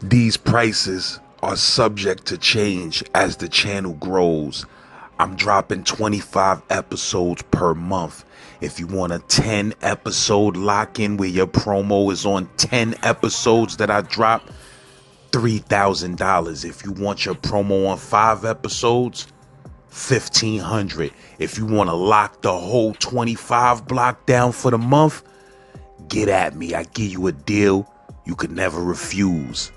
These prices are subject to change as the channel grows. I'm dropping 25 episodes per month. If you want a 10 episode lock in where your promo is on 10 episodes that I drop, $3,000. If you want your promo on 5 episodes, $1,500. If you want to lock the whole 25 block down for the month, get at me. I give you a deal you could never refuse.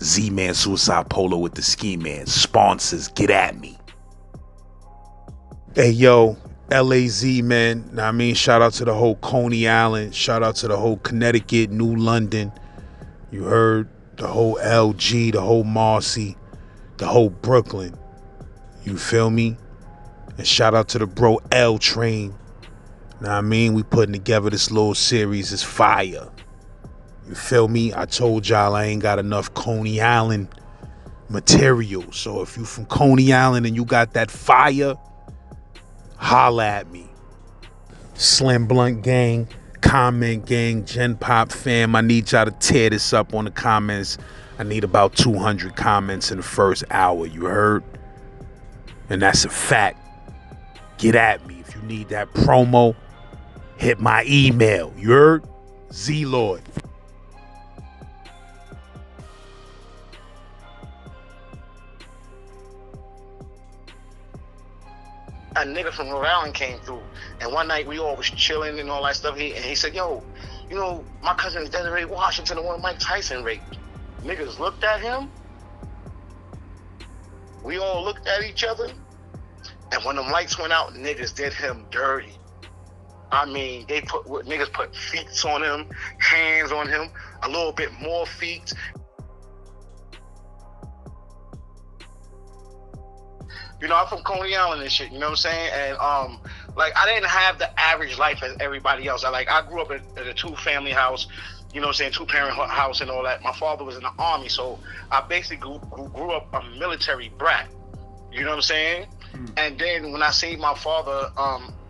Z-Man Suicide Polo with the Ski Man. Sponsors, get at me. Hey, yo, LAZ, man. Now, I mean, shout out to the whole Coney Island. Shout out to the whole Connecticut, New London. You heard the whole LG, the whole Marcy, the whole Brooklyn. You feel me? And shout out to the bro L Train. Now, I mean, we putting together this little series. It's fire. You feel me? I told y'all I ain't got enough Coney Island material. So if you from Coney Island and you got that fire, holla at me. Slim Blunt Gang, Comment Gang, Gen Pop fam, I need y'all to tear this up on the comments. I need about 200 comments in the first hour, you heard? And that's a fact. Get at me. If you need that promo, hit my email, you heard? Z-Lord. A nigga from Rhode Island came through, and one night we all was chilling and all that stuff. He said, "Yo, you know, my cousin is Desiree Washington, the one Mike Tyson raped." Niggas looked at him. We all looked at each other, and when them lights went out, niggas did him dirty. I mean, niggas put feet on him, hands on him, a little bit more feet. You know, I'm from Coney Island and shit, you know what I'm saying? And, like, I didn't have the average life as everybody else. I grew up in a two-family house, you know what I'm saying, two-parent house and all that. My father was in the Army, so I basically grew up a military brat, you know what I'm saying? And then when I seen my father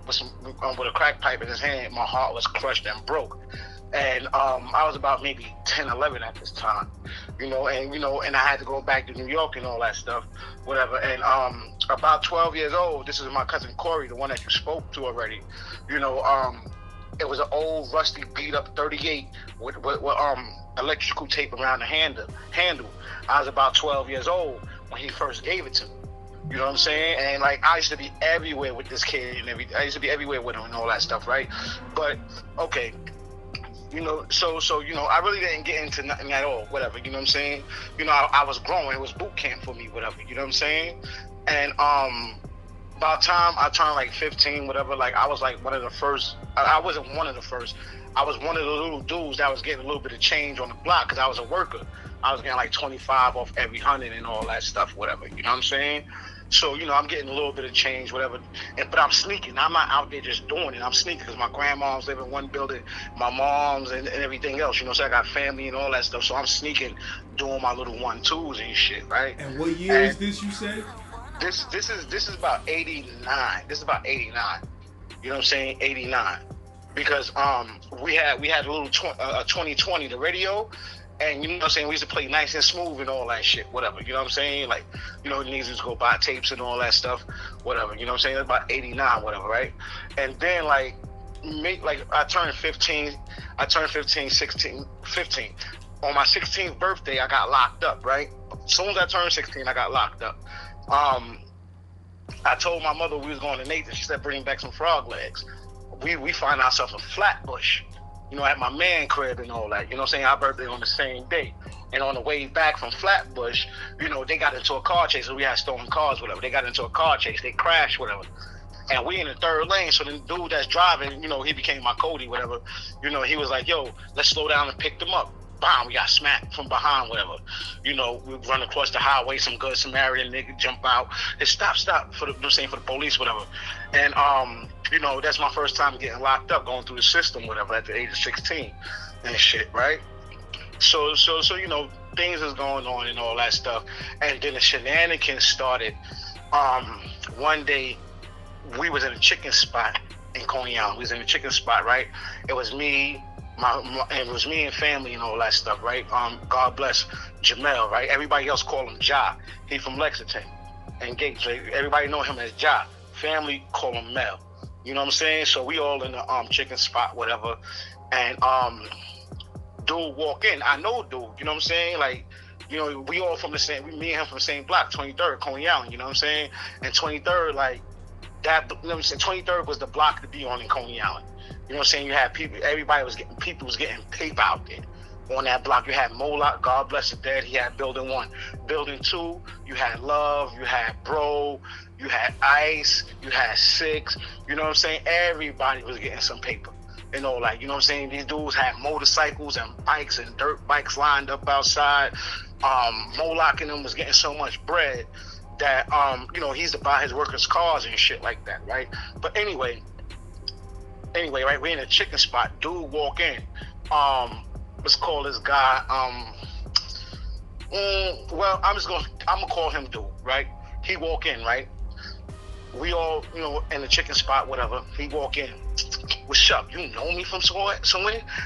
with a crack pipe in his hand, my heart was crushed and broke. And I was about maybe 10, 11 at this time, and I had to go back to New York and all that stuff, whatever. And about 12 years old, this is my cousin Corey, the one that you spoke to already. It was an old rusty beat up 38 with electrical tape around the handle. I was about 12 years old when he first gave it to me. You know what I'm saying? And like, I used to be everywhere with this kid and everything. I used to be everywhere with him and all that stuff, right? But okay. I really didn't get into nothing at all, whatever, you know what I'm saying? I was growing, it was boot camp for me, whatever, you know what I'm saying? And by the time I turned like 15, whatever, like I was like one of the first, I wasn't one of the first, I was one of the little dudes that was getting a little bit of change on the block because I was a worker. I was getting like 25 off every 100 and all that stuff, whatever, you know what I'm saying? So, I'm getting a little bit of change, whatever. But I'm sneaking. I'm not out there just doing it. I'm sneaking because my grandmoms live in one building, my mom's and everything else, so I got family and all that stuff. So I'm sneaking, doing my little 1-2s and shit, right? And what year is this, you said? This is about 89. This is about 89. You know what I'm saying? 89. Because we had a little 2020, the radio. And you know what I'm saying, we used to play nice and smooth and all that shit, whatever, you know what I'm saying? Like, niggas used to go buy tapes and all that stuff, whatever, you know what I'm saying? That's about 89, whatever, right? And then, I turned 15. On my 16th birthday, I got locked up, right? As soon as I turned 16, I got locked up. I told my mother we was going to Nathan. She said, bring back some frog legs. We find ourselves in Flatbush, at my man crib and all that, you know what I'm saying? Our birthday on the same day. And on the way back from Flatbush, they got into a car chase. So we had stolen cars, whatever. They got into a car chase. They crashed, whatever. And we in the third lane. So the dude that's driving, he became my Cody, whatever. He was like, yo, let's slow down and pick them up. Bam, we got smacked from behind, whatever. We run across the highway, some good Samaritan nigga jump out. They stop for the police, whatever. And that's my first time getting locked up, going through the system, whatever, at the age of 16 and shit, right? So things is going on and all that stuff. And then the shenanigans started. One day we was in a chicken spot in Coney Island. We was in a chicken spot, right? It was me, And it was me and family and all that stuff, right? God bless Jamel, right? Everybody else call him Ja. He from Lexington and Gates. So everybody know him as Ja. Family call him Mel. You know what I'm saying? So we all in the chicken spot, whatever. And dude walk in. I know dude. You know what I'm saying? Like, you know, we all from the same. Me and him from the same block, 23rd, Coney Island. You know what I'm saying? And 23rd, like that. You know what I'm saying? 23rd was the block to be on in Coney Island. You know what I'm saying? You had people. Everybody was getting. People was getting paper out there. On that block, you had Moloch, God bless his dead. He had building 1. Building 2, you had Love, you had Bro, you had Ice, you had 6. You know what I'm saying? Everybody was getting some paper. You know, like, you know what I'm saying? These dudes had motorcycles and bikes and dirt bikes lined up outside. Moloch and them was getting so much bread that, you know, he used to buy his workers' cars and shit like that, right? But anyway, right, we're in a chicken spot. Dude walk in. Let's call this guy. Well, I'm gonna call him Dude, right? He walk in, right? We all, you know, in the chicken spot, whatever. He walk in. What's up? You know me from somewhere?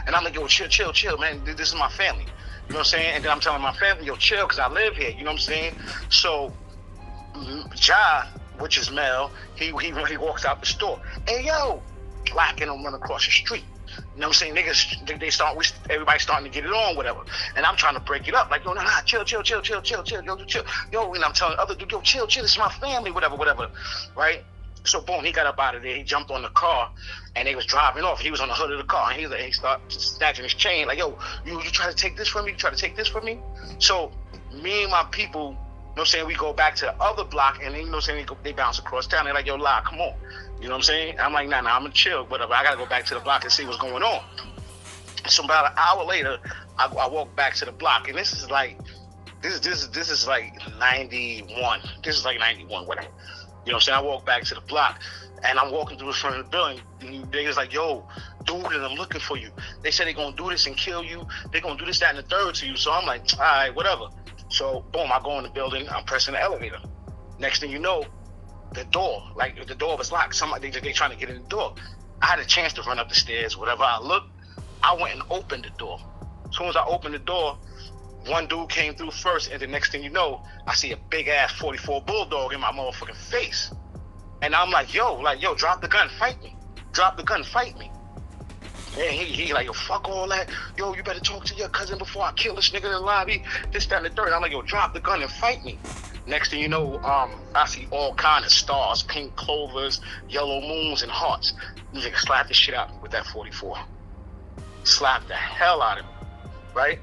And I'm like, yo, chill, man. This is my family. You know what I'm saying? And then I'm telling my family, yo, chill, because I live here. You know what I'm saying? So, Ja, which is Mel, he walks out the store. Hey, yo, black and him run across the street. You know what I'm saying? Niggas, everybody's starting to get it on, whatever. And I'm trying to break it up. Like, yo, nah, chill. Yo, and I'm telling other dude, yo, chill, this is my family, whatever. Right? So, boom, he got up out of there. He jumped on the car, and they was driving off. He was on the hood of the car, and he started snatching his chain. Like, yo, you try to take this from me? You try to take this from me? So, me and my people, you know what I'm saying, we go back to the other block, and then, you know what I'm saying, they bounce across town. They're like, yo, La, come on. You know what I'm saying? I'm like, nah, I'm gonna chill, whatever. I gotta go back to the block and see what's going on. So about an hour later, I walk back to the block, and this is like 91. This is like 91, whatever. You know what I'm saying? I walk back to the block, and I'm walking through the front of the building, and they was like, yo, dude, and I'm looking for you. They said they're gonna do this and kill you. They're gonna do this, that, and the third to you. So I'm like, all right, whatever. So boom, I go in the building. I'm pressing the elevator. Next thing you know, the door was locked. Somebody they trying to get in the door. I had a chance to run up the stairs, whatever. I looked, I went and opened the door. As soon as I opened the door, one dude came through first, and the next thing you know, I see a big ass 44 Bulldog in my motherfucking face. And I'm like, yo, drop the gun, fight me. And he like, yo, fuck all that. Yo, you better talk to your cousin before I kill this nigga in the lobby. This, that, and the third. I'm like, yo, drop the gun and fight me. Next thing you know, I see all kind of stars, pink clovers, yellow moons, and hearts. Nigga slapped the shit out of me with that 44. Slapped the hell out of me, right?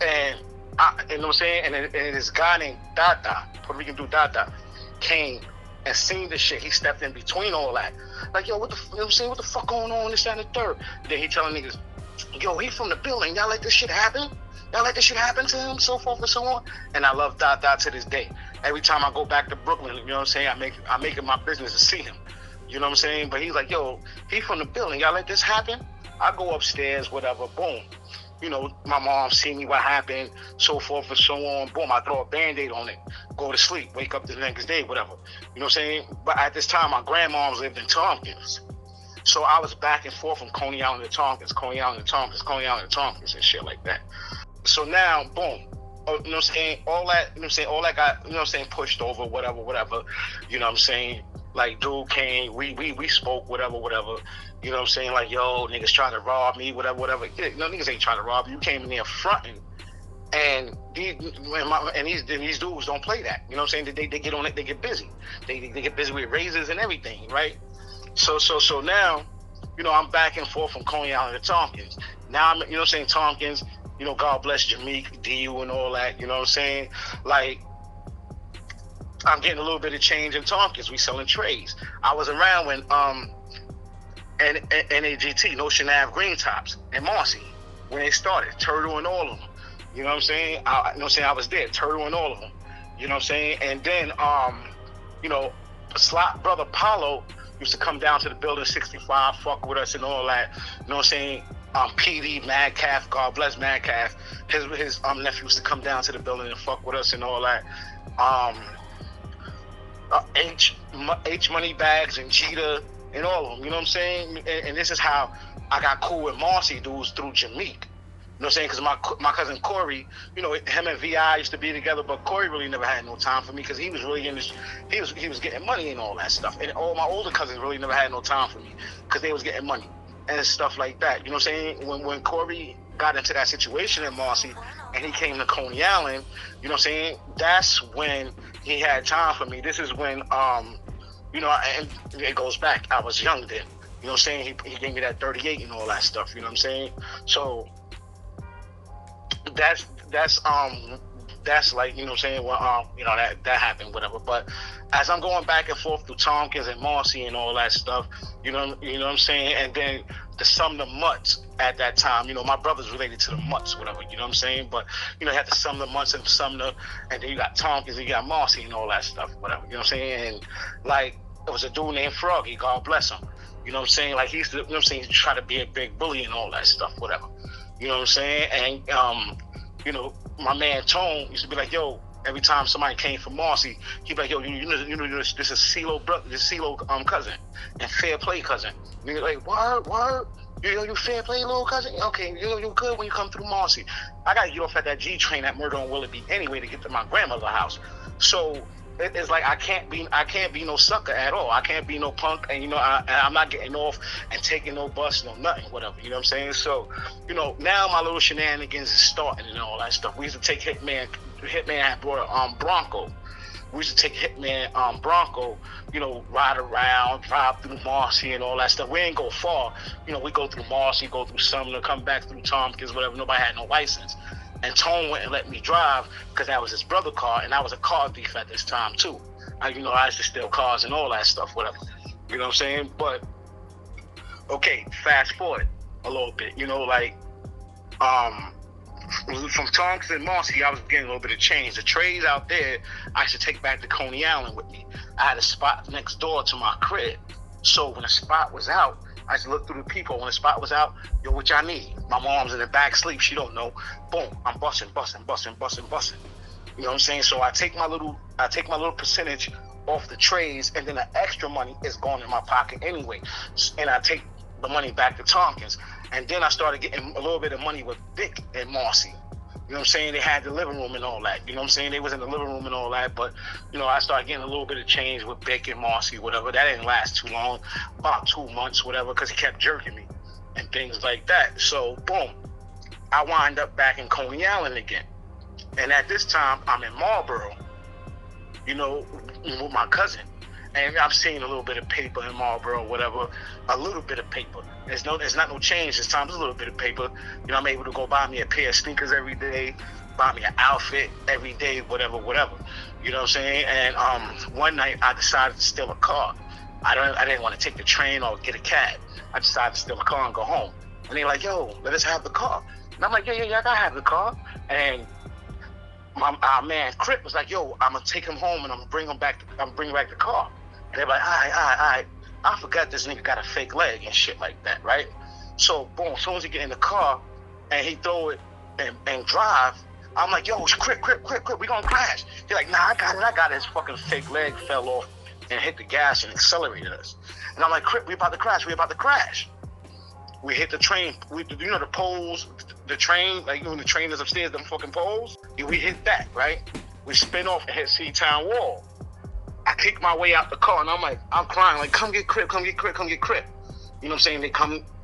And you know what I'm saying? And this guy named Dada, Puerto Rican dude Dada, came and seen this shit. He stepped in between all that. Like, yo, you know what I'm saying? What the fuck going on? This, that, and the third. Then he telling niggas, yo, he from the building. Y'all let this shit happen? Y'all let this shit happen to him? So forth and so on. And I love Dada to this day. Every time I go back to Brooklyn, you know what I'm saying, I make it my business to see him. You know what I'm saying? But he's like, yo, he from the building. Y'all let this happen? I go upstairs, whatever, boom. You know, my mom see me, what happened, so forth and so on. Boom, I throw a Band-Aid on it, go to sleep, wake up the next day, whatever. You know what I'm saying? But at this time, my grandmoms lived in Tompkins. So I was back and forth from Coney Island to Tompkins, Coney Island to Tompkins, Coney Island to Tompkins and shit like that. So now, boom. You know what I'm saying? All that, you know what I'm saying? All that got, you know what I'm saying, pushed over, whatever. You know what I'm saying? Like, dude came, we spoke, whatever. You know what I'm saying? Like, yo, niggas trying to rob me, whatever. Yeah, you know, niggas ain't trying to rob you. You came in there fronting. And these dudes don't play that. You know what I'm saying? They get on it, they get busy. They get busy with razors and everything, right? So now, you know, I'm back and forth from Coney Island to Tompkins. Now I'm, you know what I'm saying, Tompkins, you know, God bless Jameek, DU and all that, you know what I'm saying? Like, I'm getting a little bit of change in Tompkins. We selling trays. I was around when NAGT, Notion Ave Green Tops, and Marcy, when they started, Turtle and all of them. You know what I'm saying? You know what I'm saying? I was there, Turtle and all of them. You know what I'm saying? And then, you know, Slot Brother Paulo used to come down to the building 65, fuck with us and all that. You know what I'm saying? PD, Madcalf, God bless Madcalf. His nephew used to come down to the building and fuck with us and all that. H Money Bags and Cheetah and all of them, you know what I'm saying? And this is how I got cool with Marcy dudes through Jameek. You know what I'm saying? Because my cousin Corey, you know, him and Vi used to be together, but Corey really never had no time for me because he was really in this. He was getting money and all that stuff. And all my older cousins really never had no time for me because they was getting money and stuff like that. You know what I'm saying? When Corey got into that situation in Marcy and he came to Coney Island, you know what I'm saying? That's when he had time for me. This is when you know, and it goes back. I was young then. You know what I'm saying? He gave me that 38 and all that stuff. You know what I'm saying? So that's like, you know what I'm saying, well, you know, that happened, whatever. But as I'm going back and forth through Tompkins and Marcy and all that stuff, you know what I'm saying, and then the Sumner Mutts at that time, you know, my brother's related to the Mutts, whatever, you know what I'm saying, but, you know, you had the Sumner Mutts and Sumner, and then you got Tompkins and you got Marcy and all that stuff, whatever, you know what I'm saying, and, like, it was a dude named Froggy, God bless him, you know what I'm saying, like, he used to, you know what I'm saying, he try to be a big bully and all that stuff, whatever, you know what I'm saying, and, you know, my man Tone used to be like, yo, every time somebody came from Marcy, he'd be like, yo, you know, this is CeeLo brother, this CeeLo cousin, and Fair Play cousin. And you're like, word, you Fair Play little cousin? Okay, you're good when you come through Marcy. I gotta get off at that G train at Murder on Willoughby anyway to get to my grandmother's house. So it's like I can't be no sucker at all. I can't be no punk, and you know, I'm not getting off and taking no bus, no nothing, whatever. You know what I'm saying? So, you know, now my little shenanigans is starting and all that stuff. We used to take Hitman had brought a Bronco. We used to take Hitman Bronco, you know, ride around, drive through Marcy and all that stuff. We ain't go far. You know, we go through Marcy, go through Sumner, come back through Tompkins, whatever. Nobody had no license. And Tone went and let me drive because that was his brother's car, and I was a car thief at this time too. I used to steal cars and all that stuff, whatever. You know what I'm saying? But okay, fast forward a little bit. You know, like from Tompkins and Marcy, I was getting a little bit of change. The trays out there, I should take back to Coney Island with me. I had a spot next door to my crib, so when the spot was out, I just looked through the people. When the spot was out, yo, what y'all need? My mom's in the back sleep. She don't know. Boom, I'm busting. You know what I'm saying? So I take my little percentage off the trays, and then the extra money is going in my pocket anyway. And I take the money back to Tompkins. And then I started getting a little bit of money with Vic and Marcy. You know what I'm saying? They had the living room and all that. You know what I'm saying? They was in the living room and all that. But, you know, I started getting a little bit of change with Vic and Marcy, whatever. That didn't last too long, about 2 months, whatever, because he kept jerking me and things like that. So, boom, I wind up back in Coney Island again. And at this time, I'm in Marlboro, you know, with my cousin. And I've seen a little bit of paper in Marlboro, whatever, a little bit of paper. There's not no change this time, there's a little bit of paper. You know, I'm able to go buy me a pair of sneakers every day, buy me an outfit every day, whatever. You know what I'm saying? And one night I decided to steal a car. I didn't want to take the train or get a cab. I decided to steal a car and go home. And they're like, yo, let us have the car. And I'm like, yeah, I gotta have the car. And our man Crip was like, yo, I'm gonna take him home and I'm bringing back the car. And they're like, all right. I forgot this nigga got a fake leg and shit like that, right? So, boom, as soon as he get in the car and he throw it and drive, I'm like, yo, Crip, we gonna crash. He's like, nah, I got it. His fucking fake leg fell off and hit the gas and accelerated us. And I'm like, Crip, we about to crash. We hit the train, you know the poles, the train, like, you know, when the train is upstairs, them fucking poles, we hit that, right? We spin off and hit Seatown Wall. I kick my way out the car, and I'm crying, like, come get Crip. You know what I'm saying?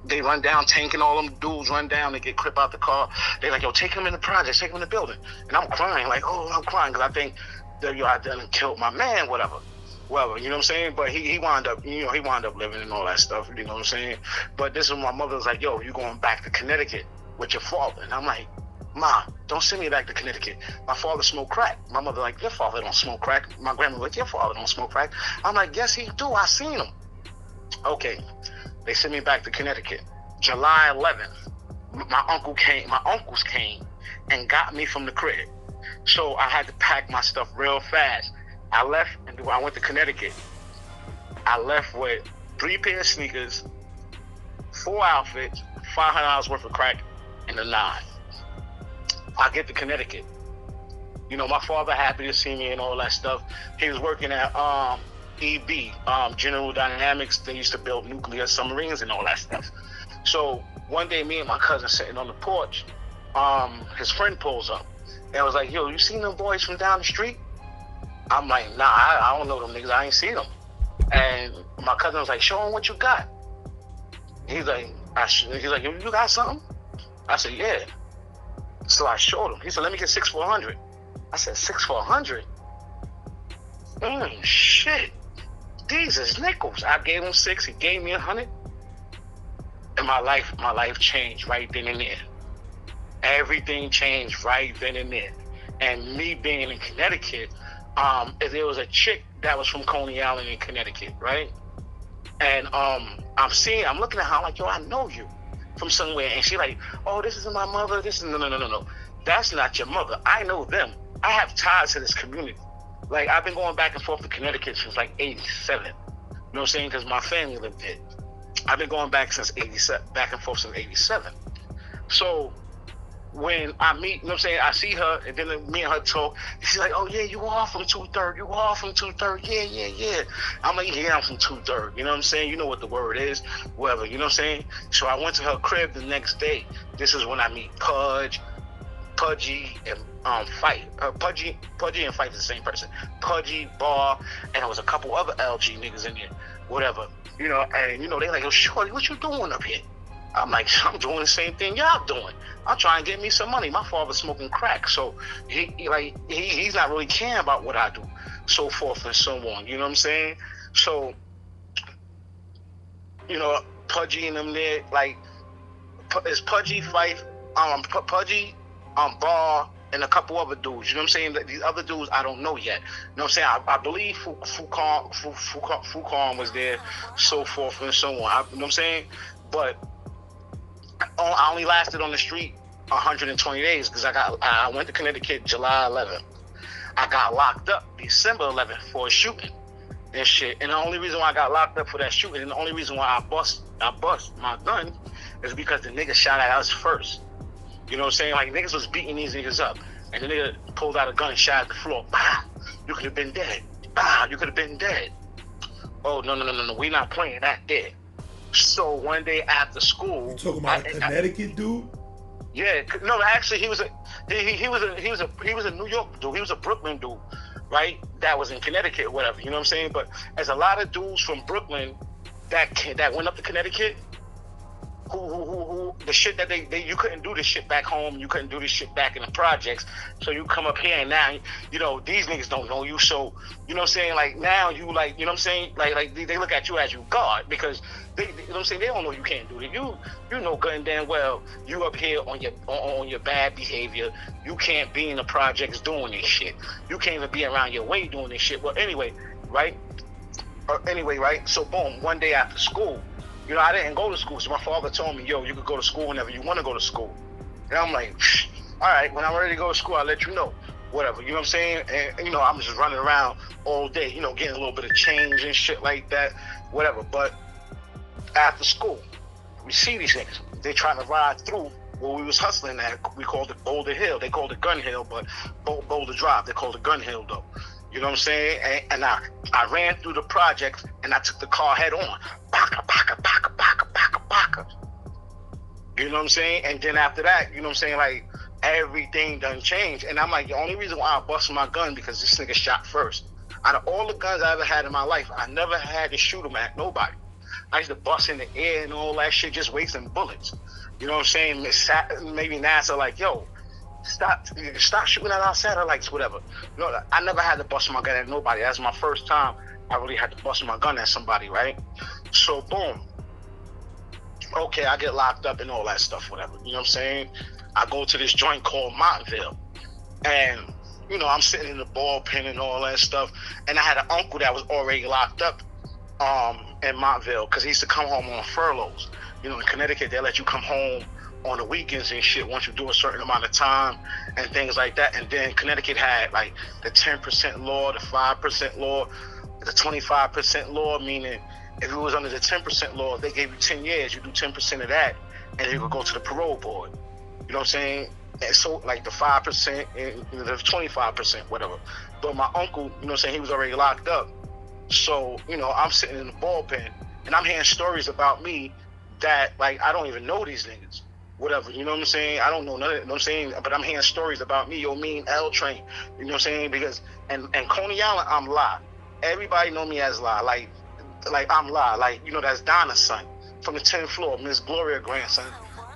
They run down, Tank and all them dudes run down, they get Crip out the car. They're like, yo, take him in the projects, take him in the building. And I'm crying, like, because I think that, yo, I done killed my man, whatever. Well, you know what I'm saying? But he wound up living and all that stuff, you know what I'm saying? But this is when my mother was like, yo, you going back to Connecticut with your father. And I'm like, Ma, don't send me back to Connecticut. My father smoked crack. My mother like, your father don't smoke crack. My grandma like, your father don't smoke crack. I'm like, yes, he do. I seen him. Okay, they sent me back to Connecticut. July 11th, my uncles came and got me from the crib. So I had to pack my stuff real fast. I left and I went to Connecticut. I left with 3 pair of sneakers, 4 outfits, $500 worth of crack, and a 9. I get to Connecticut. You know, my father happy to see me and all that stuff. He was working at EB, General Dynamics. They used to build nuclear submarines and all that stuff. So one day, me and my cousin sitting on the porch, his friend pulls up and was like, "Yo, you seen them boys from down the street?" I'm like, "Nah, I don't know them niggas. I ain't seen them." And my cousin was like, "Show him what you got." He's like, "You got something?" I said, "Yeah." So I showed him. He said, "Let me get 6 for 100." I said, 6 for 100? Shit. These is nickels. I gave him 6. He gave me 100. And my life changed right then and there. Everything changed right then and there. And me being in Connecticut, there was a chick that was from Coney Island in Connecticut, right? And I'm looking at her, I'm like, "Yo, I know you from somewhere." And she like, "Oh, this isn't my mother. This is no. That's not your mother. I know them. I have ties to this community. Like, I've been going back and forth to Connecticut since like 87. You know what I'm saying? Because my family lived there. I've been going back since 87, back and forth since 87. So when I meet, you know what I'm saying, I see her, and then me and her talk. She's like, "Oh yeah, you are from 2-3rd. You are from 2-3rd. Yeah. I'm like, "Yeah, I'm from 2-3rd. You know what I'm saying? You know what the word is, whatever. You know what I'm saying?" So I went to her crib the next day. This is when I meet Pudgy, and Fight. Pudgy and Fight is the same person. Pudgy, Bar, and there was a couple other LG niggas in there, whatever. You know, and you know, they like, "Oh, shorty, what you doing up here?" I'm like, "I'm doing the same thing y'all doing. I'm trying to get me some money. My father's smoking crack, so he's not really caring about what I do, so forth and so on." You know what I'm saying? So, you know, Pudgy and them there, like, it's Pudgy, Fife, Pudgy, Bar, and a couple other dudes. You know what I'm saying? These other dudes I don't know yet. You know what I'm saying? I believe Fucon was there, so forth and so on. You know what I'm saying? But I only lasted on the street 120 days because I went to Connecticut July 11th. I got locked up December 11th for a shooting and shit. And the only reason why I got locked up for that shooting, and the only reason why I bust my gun, is because the nigga shot at us first. You know what I'm saying? Like, niggas was beating these niggas up, and the nigga pulled out a gun and shot at the floor. Bah! You could have been dead. Bah! You could have been dead. Oh, no. We not playing that dead. So one day after school, You talking about a Connecticut dude? Yeah, no, actually he was a New York dude. He was a Brooklyn dude, right? That was in Connecticut or whatever. You know what I'm saying? But there's a lot of dudes from Brooklyn that went up to Connecticut. Who the shit that they you couldn't do this shit back home, you couldn't do this shit back in the projects, so you come up here and now, you know, these niggas don't know you, so, you know what I'm saying, like, now you, like, you know what I'm saying, like they look at you as you God, because they you know what I'm saying, they don't know you can't do it. You know good and damn well you up here on your bad behavior. You can't be in the projects doing this shit. You can't even be around your way doing this shit. Well, anyway, right? So boom, one day after school, you know, I didn't go to school, so my father told me, "Yo, you could go to school whenever you want to go to school." And I'm like, "All right, when I'm ready to go to school, I'll let you know." Whatever, you know what I'm saying? And you know, I'm just running around all day, you know, getting a little bit of change and shit like that, whatever. But after school, we see these niggas. They trying to ride through where we was hustling at. We called it Boulder Hill. They called it Gun Hill, but Boulder Drive, they called it Gun Hill, though. You know what I'm saying? And I ran through the projects and I took the car head on. Baka. You know what I'm saying? And then after that, you know what I'm saying, like, everything done changed. And I'm like, the only reason why I busted my gun because this nigga shot first. Out of all the guns I ever had in my life, I never had to shoot them at nobody. I used to bust in the air and all that shit, just wasting bullets. You know what I'm saying? Maybe NASA like, "Yo, stop shooting at our satellites," whatever. You know, I never had to bust my gun at nobody. That's my first time I really had to bust my gun at somebody, right? So boom. Okay, I get locked up and all that stuff, whatever. You know what I'm saying? I go to this joint called Montville. And, you know, I'm sitting in the ballpen and all that stuff. And I had an uncle that was already locked up in Montville because he used to come home on furloughs. You know, in Connecticut, they let you come home on the weekends and shit once you do a certain amount of time and things like that. And then Connecticut had, like, the 10% law, the 5% law, the 25% law, meaning if it was under the 10% law, if they gave you 10 years, you do 10% of that, and you could go to the parole board. You know what I'm saying? And so, like, the 5% and the 25%, whatever. But my uncle, you know what I'm saying, he was already locked up. So, you know, I'm sitting in the ballpen, and I'm hearing stories about me that like I don't even know these niggas. Whatever, you know what I'm saying? I don't know none of it, you know what I'm saying? But I'm hearing stories about me, yo, me and L Train, you know what I'm saying? Because and Coney Island, I'm La. Everybody know me as La. Like I'm La. Like, you know, that's Donna's son from the 10th floor, Miss Gloria grandson.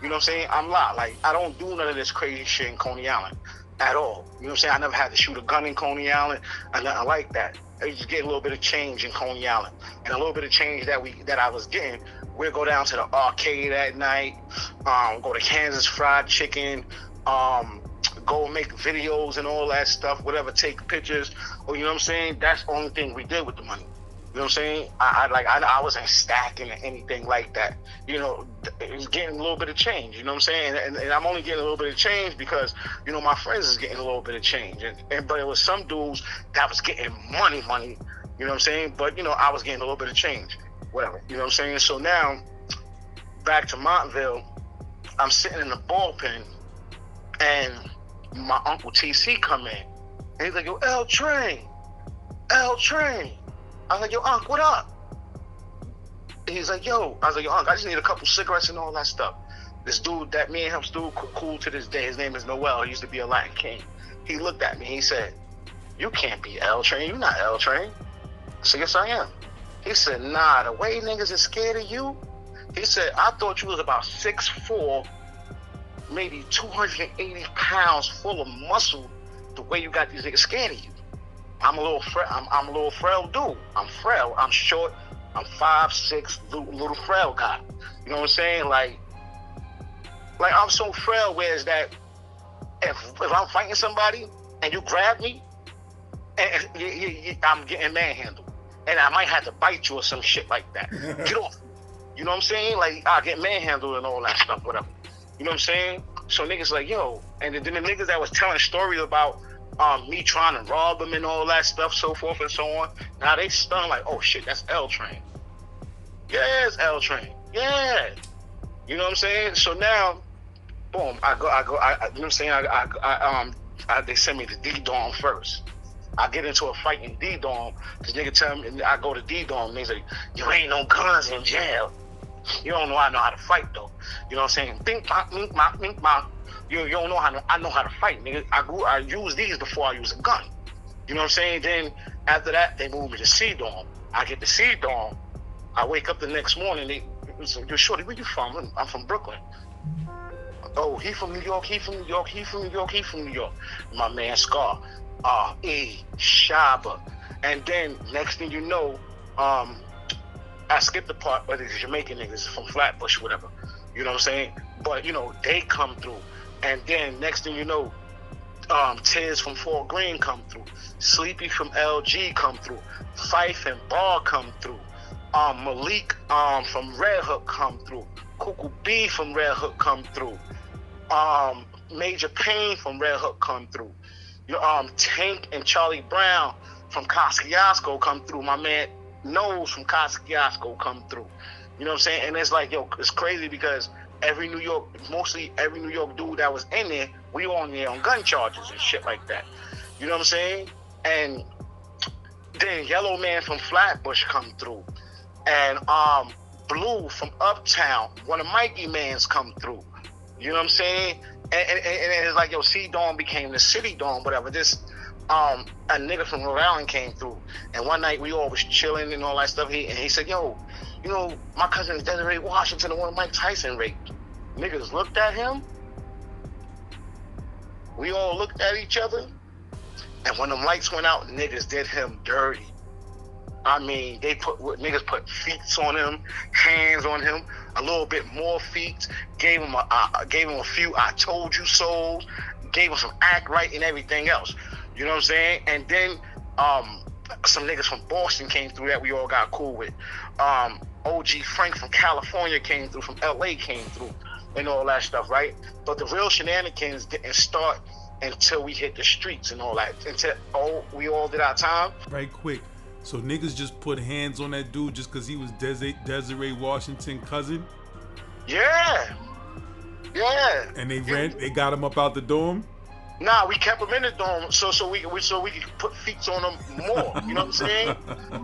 You know what I'm saying? I'm La. Like, I don't do none of this crazy shit in Coney Island at all. You know what I'm saying? I never had to shoot a gun in Coney Island and nothing like that. I just get a little bit of change in Coney Island. And a little bit of change that I was getting, we'll go down to the arcade at night, go to Kansas Fried Chicken, go make videos and all that stuff, whatever, take pictures. Or, you know what I'm saying? That's the only thing we did with the money. You know what I'm saying? I wasn't stacking or anything like that. You know, it was getting a little bit of change. You know what I'm saying? And I'm only getting a little bit of change because, you know, my friends is getting a little bit of change. But it was some dudes that was getting money. You know what I'm saying? But, you know, I was getting a little bit of change. Whatever. You know what I'm saying? So now, back to Montville, I'm sitting in the bullpen, and my Uncle TC come in. And he's like, yo, L Train. I was like, yo, Unc, what up? And he's like, yo. I was like, yo, Unc, I just need a couple cigarettes and all that stuff. This dude, that me and him still cool to this day, his name is Noel. He used to be a Latin king. He looked at me. He said, you can't be L Train. You're not L Train. I said, yes, I am. He said, nah, the way niggas is scared of you. He said, I thought you was about 6'4", maybe 280 pounds full of muscle, the way you got these niggas scared of you. I'm a little frail dude. I'm frail. I'm short. I'm 5'6", little frail guy. You know what I'm saying? Like I'm so frail. Whereas that, if I'm fighting somebody and you grab me, and I'm getting manhandled, and I might have to bite you or some shit like that. Get off. You know what I'm saying? Like, I get manhandled and all that stuff, whatever. You know what I'm saying? So niggas like, yo, and then the niggas that was telling stories about me trying to rob them and all that stuff, so forth and so on. Now they stunned like, oh shit, that's L Train. Yeah, it's L Train. Yeah. You know what I'm saying? So now, boom, I you know what I'm saying? They send me to D-Dorm first. I get into a fight in D-Dorm, because nigga tell me, I go to D-Dorm, and they say, you ain't no guns in jail. You don't know I know how to fight, though. You know what I'm saying? Think my. You don't know I know how to fight, nigga. I use these before I use a gun. You know what I'm saying? Then after that, they move me to C-Dorm. I get to C-Dorm. I wake up the next morning. They say, yo, shorty, where you from? I'm from Brooklyn. Oh, he from New York. My man Scar. Shaba. And then next thing you know, I skipped the part where these Jamaican niggas from Flatbush, whatever. You know what I'm saying? But you know, they come through. And then next thing you know, Tiz from Fort Greene come through. Sleepy from LG come through. Fife and Bar come through. Malik from Red Hook come through. Cuckoo B from Red Hook come through. Major Payne from Red Hook come through. Tank and Charlie Brown from Kosciuszko come through. My man Nose from Kosciuszko come through. You know what I'm saying? And it's like, yo, it's crazy because mostly every New York dude that was in there, we on there on gun charges and shit like that. You know what I'm saying? And then Yellow Man from Flatbush come through. And Blue from Uptown, one of Mikey Mans come through. You know what I'm saying? And it's like, yo, C-Dorm became the City Dorm, whatever. This, a nigga from Rhode Island came through. And one night we all was chilling and all that stuff. He said, yo, you know, my cousin is Desiree Washington, the one Mike Tyson raped. Niggas looked at him. We all looked at each other. And when them lights went out, niggas did him dirty. I mean, niggas put feet on him, hands on him, a little bit more feet, gave him a few I told you so's, gave him some act right and everything else. You know what I'm saying? And then some niggas from Boston came through that we all got cool with. OG Frank from California came through, from LA came through, and all that stuff, right? But the real shenanigans didn't start until we hit the streets and all that. Until we all did our time. Right quick. So niggas just put hands on that dude just because he was Desiree Washington cousin? Yeah. And they got him up out the dorm? Nah, we kept him in the dorm so we could put feet on him more. You know what I'm saying?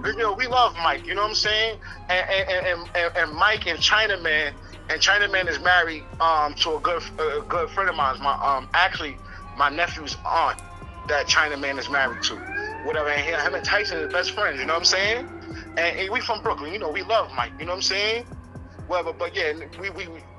You know, we love Mike. You know what I'm saying? And Mike and Chinaman, And Chinaman is married to a good friend of mine. Actually my nephew's aunt that Chinaman is married to. Whatever. And him and Tyson is best friends. You know what I'm saying? And we from Brooklyn. You know, we love Mike. You know what I'm saying? Whatever. But yeah, we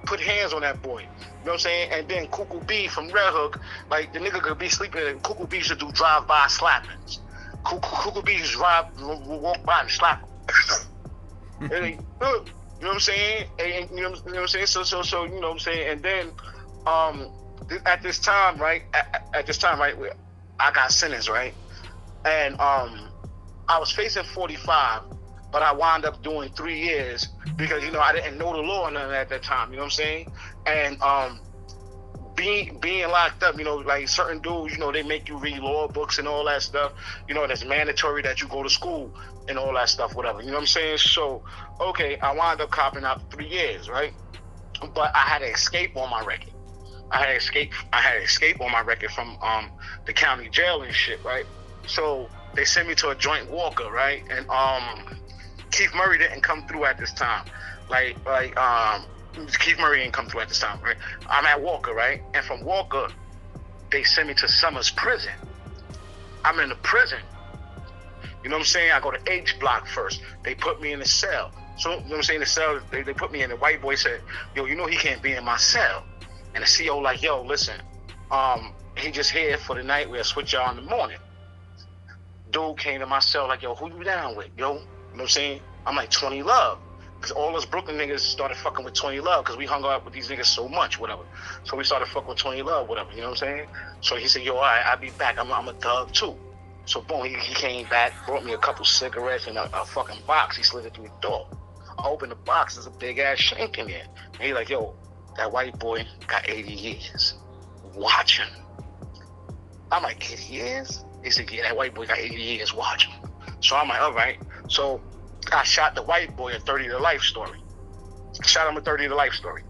put hands on that boy. You know what I'm saying? And then Cuckoo B from Red Hook, like the nigga could be sleeping and Cuckoo B should do drive-by slappings. Cuckoo B just walk by and slap him. And he, you know what I'm saying? And you know what I'm saying? So you know what I'm saying? And then at this time, right? I got sentenced, right? And I was facing 45, but I wound up doing 3 years because, you know, I didn't know the law or nothing at that time, you know what I'm saying? And being locked up, you know, like certain dudes, you know, they make you read law books and all that stuff. You know, it's mandatory that you go to school and all that stuff, whatever. You know what I'm saying? So, okay, I wound up copping out 3 years, right? But I had an escape on my record. I had escape on my record from the county jail and shit, right? So they sent me to a joint Walker, right? And Keith Murray didn't come through at this time. Keith Murray didn't come through at this time, right? I'm at Walker, right? And from Walker, they sent me to Summers Prison. I'm in the prison. You know what I'm saying? I go to H Block first. They put me in the cell. So, you know what I'm saying? The cell, they put me in. The white boy said, yo, you know he can't be in my cell. And the CO like, yo, listen, he just here for the night. We'll switch y'all in the morning. Dude came to my cell like, yo, who you down with, yo? You know what I'm saying? I'm like, 20 Love. Because all us Brooklyn niggas started fucking with 20 Love because we hung out with these niggas so much, whatever. So we started fucking with 20 Love, whatever, you know what I'm saying? So he said, yo, all right, I'll be back. I'm a thug too. So boom, he came back, brought me a couple cigarettes and a fucking box. He slid it through the door. I opened the box, there's a big ass shank in there. And he like, yo, that white boy got 80 years. Watch him. I'm like, 80 years? He said, yeah, that white boy got 80 years. Watch him. So I'm like, all right. So I shot the white boy a 30 to life story. Shot him a 30 to life story.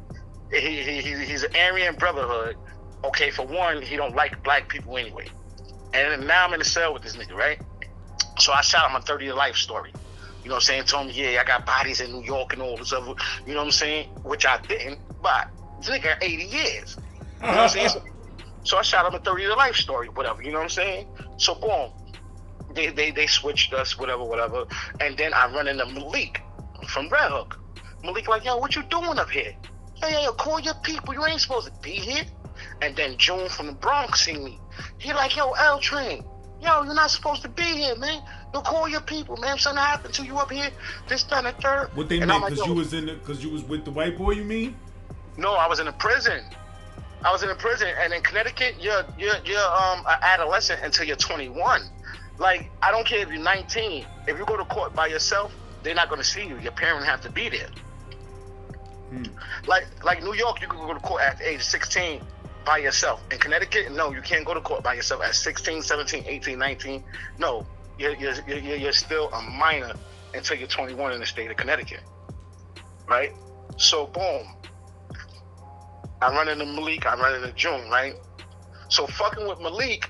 He's an Aryan Brotherhood. Okay, for one, he don't like black people anyway. And now I'm in the cell with this nigga, right? So I shot him a 30 to life story. You know what I'm saying? Told him, yeah, I got bodies in New York and all this other, you know what I'm saying? Which I didn't, but this nigga got 80 years. You know what I'm saying? So I shot him a 30 to life story, whatever, you know what I'm saying? So boom, they switched us, whatever. And then I run into Malik from Red Hook. Malik like, yo, what you doing up here? Yo, call your people, you ain't supposed to be here. And then June from the Bronx see me. He like, yo, L Train, yo, you're not supposed to be here, man. Yo, call your people, man. Something happened to you up here. This, that, and the third. What they meant? Because you was with the white boy, you mean? No, I was in a prison. And in Connecticut, you're an adolescent until you're 21. Like, I don't care if you're 19. If you go to court by yourself, they're not going to see you. Your parents have to be there. Like New York, you can go to court at the age of 16 by yourself. In Connecticut, no, you can't go to court by yourself at 16, 17, 18, 19. No, you're still a minor until you're 21 in the state of Connecticut. Right? So, boom. I run into Malik, I run into June, right? So fucking with Malik,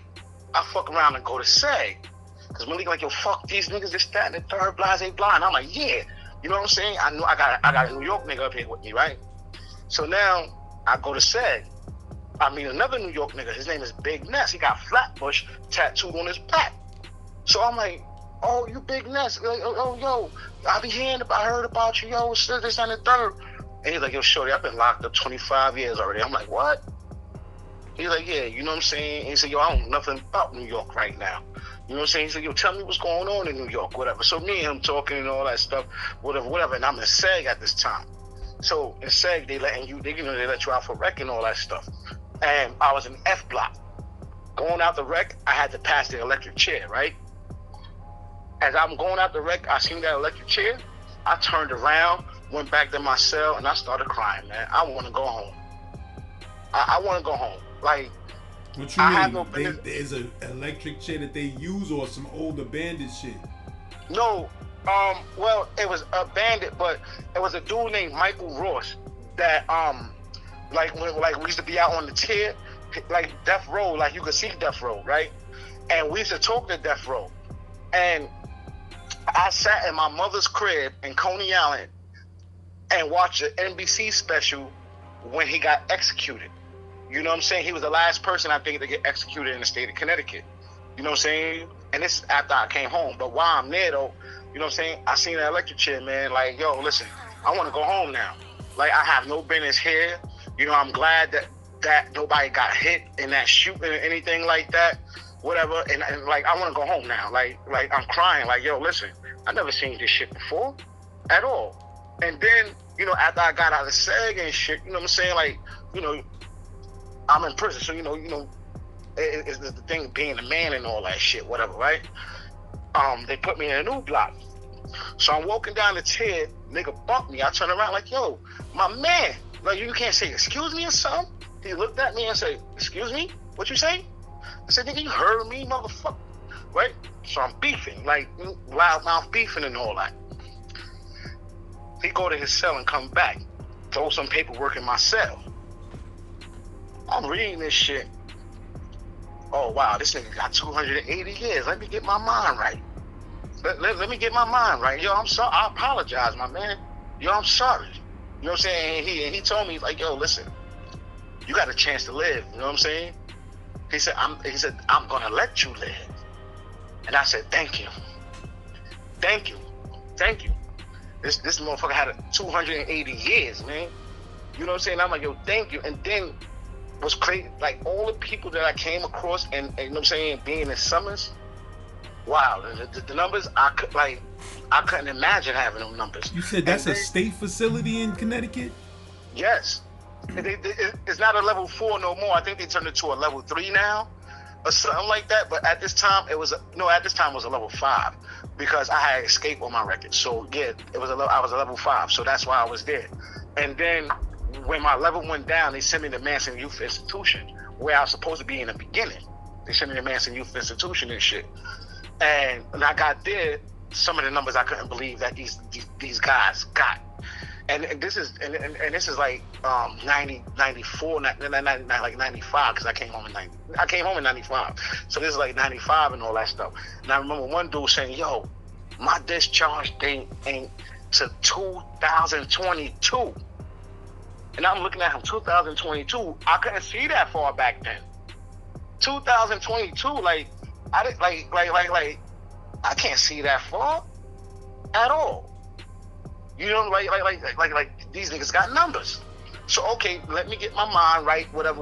I fuck around and go to SAG. Cause Malik like, yo, fuck these niggas, this, that, and the third, blase, blah. And I'm like, yeah. You know what I'm saying? I know I got a New York nigga up here with me, right? So now I go to SAG. I meet another New York nigga. His name is Big Ness. He got Flatbush tattooed on his back. So I'm like, oh, you Big Ness. Like, oh, yo, I heard about you, yo, this and the third. And he's like, yo, shorty, I've been locked up 25 years already. I'm like, what? He's like, yeah, you know what I'm saying? And he said, yo, I don't know nothing about New York right now. You know what I'm saying? He said, yo, tell me what's going on in New York, whatever. So me and him talking and all that stuff, whatever. And I'm in SAG at this time. So in SAG, they let you out for rec and all that stuff. And I was in F block. Going out the rec, I had to pass the electric chair, right? As I'm going out the rec, I seen that electric chair. I turned around, went back to my cell, and I started crying, man. I want to go home. I want to go home. Like, what you mean? There's an electric chair that they use or some old abandoned shit? No. Well, it was abandoned, but it was a dude named Michael Ross that, like we used to be out on the tier, like Death Row, like you could see Death Row, right? And we used to talk to Death Row. And I sat in my mother's crib in Coney Island and watch the NBC special when he got executed. You know what I'm saying? He was the last person, I think, to get executed in the state of Connecticut. You know what I'm saying? And this is after I came home. But while I'm there, though, you know what I'm saying? I seen that electric chair, man. Like, yo, listen, I want to go home now. Like, I have no business here. You know, I'm glad that nobody got hit in that shooting or anything like that. Whatever. And like, I want to go home now. Like I'm crying. Like, yo, listen, I never seen this shit before at all. And then, you know, after I got out of SEG and shit, you know what I'm saying? Like, you know, I'm in prison, so you know, it's the thing of being a man and all that shit, whatever, right? They put me in a new block, so I'm walking down the tier, nigga bumped me. I turn around like, yo, my man, like you can't say excuse me or something. He looked at me and said, excuse me, what you say? I said, nigga, you heard me, motherfucker, right? So I'm beefing, like loudmouth beefing and all that. He go to his cell and come back, throw some paperwork in my cell. I'm reading this shit. Oh, wow, this nigga got 280 years. Let me get my mind right. Let me get my mind right. Yo, I'm sorry. I apologize, my man. Yo, I'm sorry. You know what I'm saying? And he told me, like, yo, listen, you got a chance to live. You know what I'm saying? He said, I'm going to let you live. And I said, thank you. Thank you. Thank you. This motherfucker had 280 years, man. You know what I'm saying? I'm like, yo, thank you. And then was crazy, like all the people that I came across, and you know what I'm saying, being in Summers, wow, the numbers, I couldn't imagine having them numbers. You said that's a state facility in Connecticut? Yes. It's not a level 4 no more. I think they turned it to a level 3 now, or something like that. But at this time, it was a level 5 because I had escape on my record. So yeah, I was a level 5, so that's why I was there. And then when my level went down, they sent me to Manson Youth Institution, where I was supposed to be in the beginning. They sent me to Manson Youth Institution and shit. And when I got there, some of the numbers I couldn't believe that these guys got. And this is like 90, 94, like 95, because I came home in 95. So this is like 95 and all that stuff. And I remember one dude saying, yo, my discharge date ain't to 2022. And I'm looking at him, 2022. I couldn't see that far back then. 2022, like I didn't like I can't see that far at all. You know, like these niggas got numbers. So okay, let me get my mind right, whatever.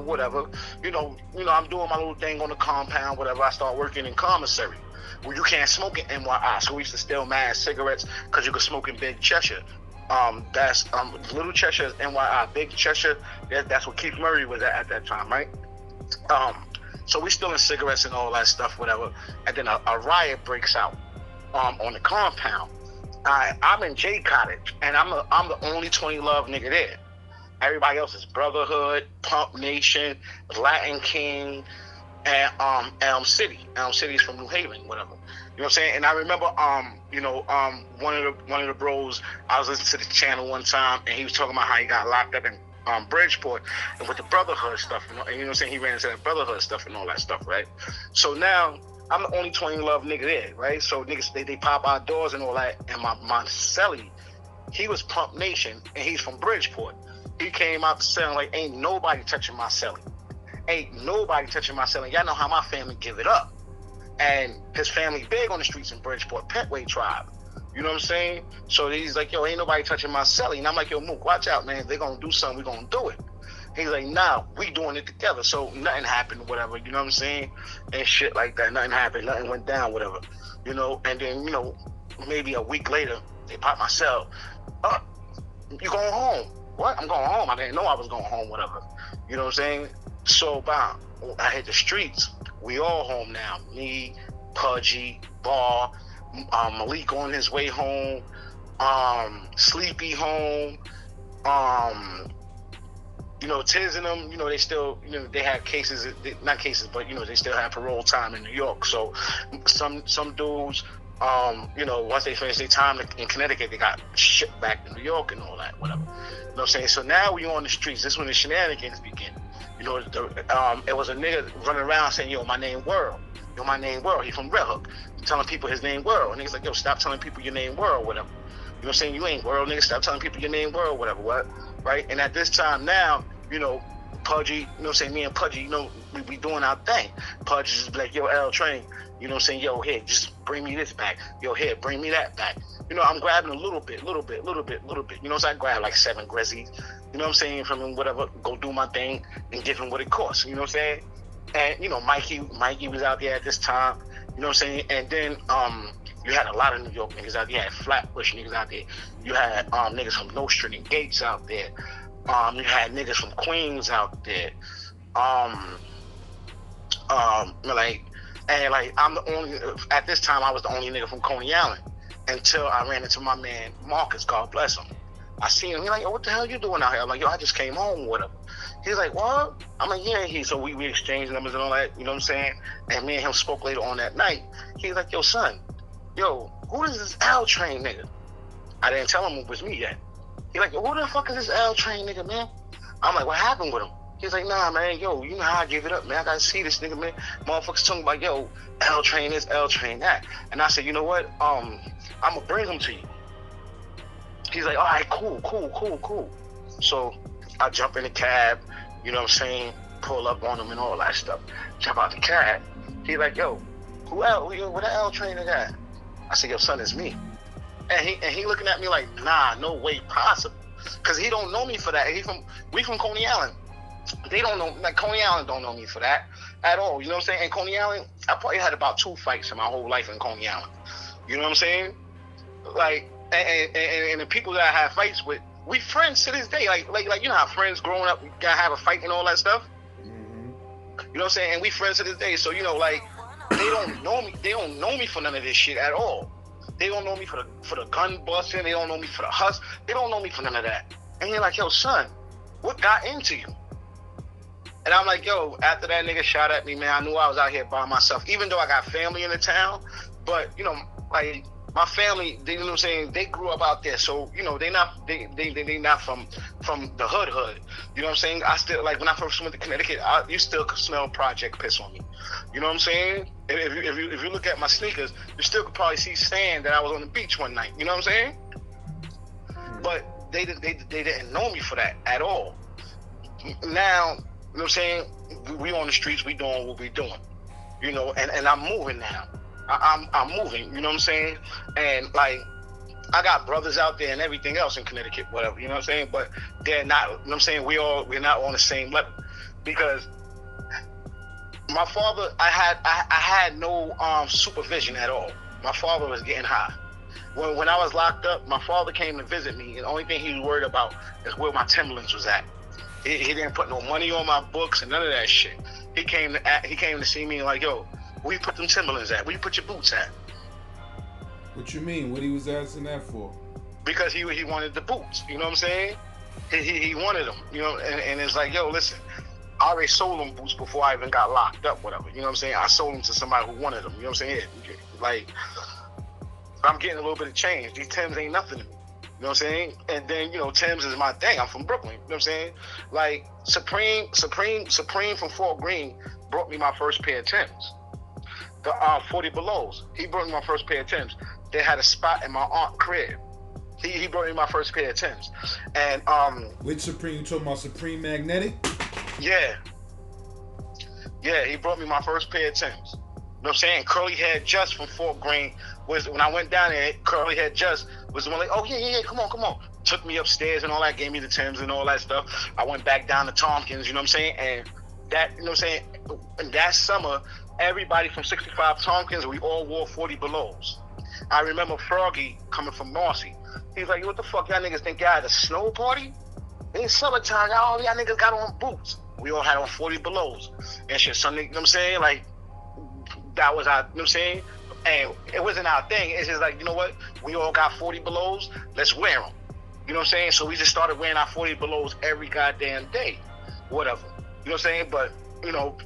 You know, I'm doing my little thing on the compound, whatever. I start working in commissary, where you can't smoke in NYI. So we used to steal mad cigarettes because you could smoke in Big Cheshire. That's Little Cheshire, NYI. Big Cheshire, that's what Keith Murray was at that time, right? So we stealing cigarettes and all that stuff, whatever. And then a riot breaks out on the compound. I'm in J Cottage, and I'm the only 20 Love nigga there. Everybody else is Brotherhood, Pump Nation, Latin King, and Elm City. Elm City is from New Haven, whatever. You know what I'm saying? And I remember, one of the bros, I was listening to the channel one time, and he was talking about how he got locked up in Bridgeport and with the Brotherhood stuff, and you know what I'm saying? He ran into that Brotherhood stuff and all that stuff, right? So now I'm the only 20 Love nigga there, right? So niggas, they pop out doors and all that, and my celly, he was Pump Nation, and he's from Bridgeport. He came out saying like, ain't nobody touching my celly. Ain't nobody touching my celly. Y'all know how my family give it up. And his family big on the streets in Bridgeport, Petway tribe. You know what I'm saying? So he's like, yo, ain't nobody touching my celly. And I'm like, yo, Mook, watch out, man. If they're going to do something, we're going to do it. He's like, nah, we doing it together. So nothing happened, whatever. You know what I'm saying? And shit like that. Nothing happened. Nothing went down, whatever. You know, and then, you know, maybe a week later, they pop my cell. You going home? What? I'm going home. I didn't know I was going home, whatever. You know what I'm saying? So, bam, I hit the streets. We all home now. Me, Pudgy, Bar, Malik on his way home, Sleepy home, Tiz and them, they still, they had cases, not cases, but, they still had parole time in New York. So some dudes, once they finished their time in Connecticut, they got shipped back to New York and all that, whatever. You know what I'm saying? So now we on the streets. This is when the shenanigans begin. It was a nigga running around saying, yo, my name World. Yo, my name World. He from Red Hook. Telling people his name World. And he's like, yo, stop telling people your name World, whatever. You know what I'm saying? You ain't world, nigga. Stop telling people your name world, whatever, what? Right? And at this time now, you know, Pudgy, you know what I'm saying? Me and Pudgy, you know, we doing our thing. Pudgy just be like, yo, L Train, you know what I'm saying? Yo, here, just bring me this back. Yo, here, bring me that back. You know, I'm grabbing a little bit. You know what I'm saying? I grab like 7 Grizzlies. You know what I'm saying? From him, whatever, go do my thing and give him what it costs. You know what I'm saying? And, you know, Mikey was out there at this time. You know what I'm saying? And then, you had a lot of New York niggas out there. You had Flatbush niggas out there. You had niggas from Nostrand and Gates out there. You had niggas from Queens out there. I'm the only, at this time I was the only nigga from Coney Island until I ran into my man Marcus, God bless him. I seen him, he's like, yo, what the hell you doing out here? I'm like, yo, I just came home with him. He's like, what? I'm like, yeah, so we exchanged numbers and all that, you know what I'm saying? And me and him spoke later on that night. He's like, yo, son, yo, who is this L Train nigga? I didn't tell him it was me yet. He's like, yo, who the fuck is this L Train nigga, man? I'm like, what happened with him? He's like, nah, man, yo, you know how I give it up, man. I gotta see this nigga, man. Motherfuckers talking about, yo, L Train this, L Train that. And I said, you know what? I'm gonna bring him to you. He's like, all right, cool. So I jump in the cab, you know what I'm saying? Pull up on him and all that stuff. Jump out the cab. He's like, yo, where the L Train nigga at? I said, yo, son, it's me. And he looking at me like, nah, no way possible. Cause he don't know me for that. We from Coney Island. They don't know, like Coney Island don't know me for that at all. You know what I'm saying? And Coney Island, I probably had about 2 fights in my whole life in Coney Island. You know what I'm saying? Like, and the people that I have fights with, we friends to this day. Like you know how friends growing up, you gotta have a fight and all that stuff. Mm-hmm. You know what I'm saying? And we friends to this day. So, you know, like, they don't know me. They don't know me for none of this shit at all. They don't know me for the gun busting. They don't know me for the hustle. They don't know me for none of that. And you're like, yo, son, what got into you? And I'm like, yo, after that nigga shot at me, man, I knew I was out here by myself. Even though I got family in the town, but, you know, like, my family, they, you know what I'm saying, they grew up out there. So, you know, they not from the hood. You know what I'm saying? I still, like, when I first went to Connecticut, you still could smell project piss on me. You know what I'm saying? If you look at my sneakers, you still could probably see sand that I was on the beach one night. You know what I'm saying? But they didn't know me for that at all. Now, you know what I'm saying? We on the streets, we doing what we doing. You know, and I'm moving now. I'm moving, you know what I'm saying? And, like, I got brothers out there and everything else in Connecticut, whatever, you know what I'm saying? But they're not, you know what I'm saying? We're not on the same level. Because my father, I had no supervision at all. My father was getting high. When I was locked up, my father came to visit me, and the only thing he was worried about is where my Timberlands was at. He didn't put no money on my books and none of that shit. He came to see me like, yo, where you put them Timberlands at? Where you put your boots at? What you mean? What he was asking that for? Because he wanted the boots. You know what I'm saying? He wanted them. You know, and it's like, yo, listen, I already sold them boots before I even got locked up, whatever. You know what I'm saying? I sold them to somebody who wanted them. You know what I'm saying? Like, I'm getting a little bit of change. These Timbs ain't nothing to me. You know what I'm saying? And then, you know, Tim's is my thing. I'm from Brooklyn. You know what I'm saying? Like, Supreme from Fort Greene brought me my first pair of Tim's. The 40 Belows. He brought me my first pair of Tim's. They had a spot in my aunt's crib. He brought me my first pair of Tim's. And which Supreme? You talking about Supreme Magnetic? Yeah. Yeah, he brought me my first pair of Tim's. You know what I'm saying? Curly Head Just from Fort Greene was, when I went down there, Curly Head Just was the one like, oh yeah, come on. Took me upstairs and all that, gave me the Tim's and all that stuff. I went back down to Tompkins, you know what I'm saying? And that, you know what I'm saying? And that summer, everybody from 65 Tompkins, we all wore 40 Belows. I remember Froggy coming from Marcy. He's like, what the fuck, y'all niggas think y'all had a snow party? In summertime, all y'all niggas got on boots. We all had on 40 Belows. And shit, something, you know what I'm saying? Like, that was our, you know what I'm saying? And it wasn't our thing. It's just like, you know what? We all got 40 Belows. Let's wear them. You know what I'm saying? So we just started wearing our 40 Belows every goddamn day. Whatever. You know what I'm saying? But, you know.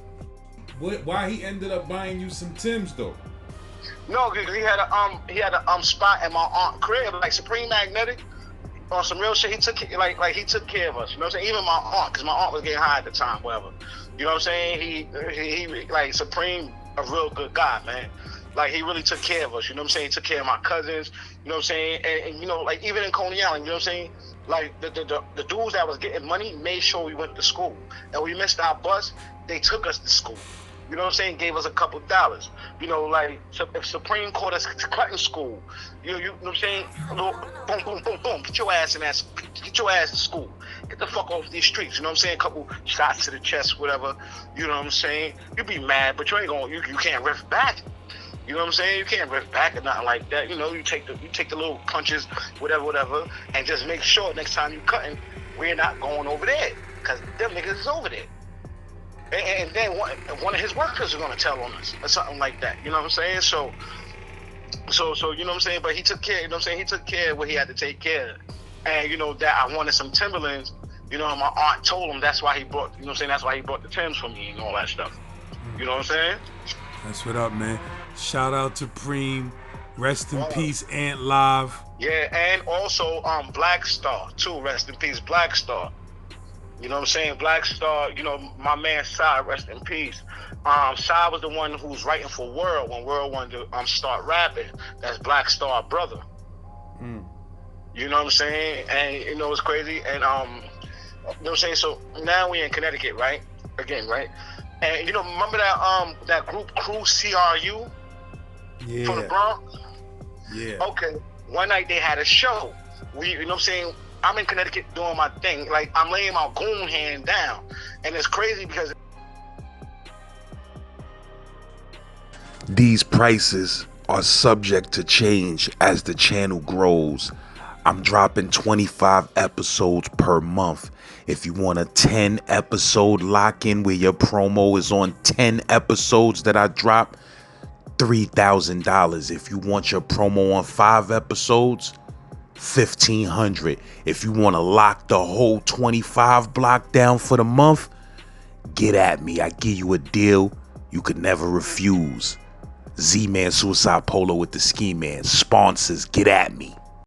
Why he ended up buying you some Timbs, though? No, because he had a spot in my aunt's crib, like Supreme Magnetic. On some real shit, he took care of us. You know what I'm saying? Even my aunt, because my aunt was getting high at the time, whatever. You know what I'm saying? He like Supreme, a real good guy, man. Like, he really took care of us, you know what I'm saying? He took care of my cousins, you know what I'm saying? And you know, like, even in Coney Island, you know what I'm saying? Like, the dudes that was getting money made sure we went to school. And we missed our bus, they took us to school. You know what I'm saying? Gave us a couple dollars. You know, like, if Supreme caught us cutting school, you know what I'm saying? A little boom, boom, boom, boom. Get your ass to school. Get the fuck off these streets. You know what I'm saying? A couple shots to the chest, whatever. You know what I'm saying? You be mad, but you ain't gonna. You can't riff back. You know what I'm saying? You can't riff back or nothing like that. You know, you take the little punches, whatever, and just make sure next time you cutting, we're not going over there, cause them niggas is over there. And then one of his workers is gonna tell on us or something like that. You know what I'm saying? So you know what I'm saying? But he took care. You know what I'm saying? He took care of what he had to take care of. And you know that I wanted some Timberlands. You know, my aunt told him that's why he brought. You know what I'm saying? That's why he brought the Timbs for me and all that stuff. You know what I'm saying? That's what up, man. Shout out to Preem. Rest in peace, Ant Live. Yeah, and also Black Star too. Rest in peace, Black Star. You know what I'm saying? Black Star, you know, my man Sai, rest in peace. Sai was the one who was writing for World when World wanted to start rapping. That's Black Star brother. You know what I'm saying? And you know it's crazy. And you know what I'm saying? So now we in Connecticut, right? Again, right? And you know, remember that group Crew CRU? Yeah. From the Bronx? Yeah. Okay. One night they had a show. You know what I'm saying? I'm in Connecticut doing my thing. Like, I'm laying my goon hand down. And it's crazy because These prices are subject to change as the channel grows. I'm dropping 25 episodes per month. If you want a 10 episode lock-in where your promo is on 10 episodes that I drop, $3,000. If you want your promo on 5 episodes, $1,500. If you want to lock the whole 25 block down for the month, get at me. I give you a deal you could never refuse. Z-Man Suicide Polo with the Ski Man. Sponsors, get at me.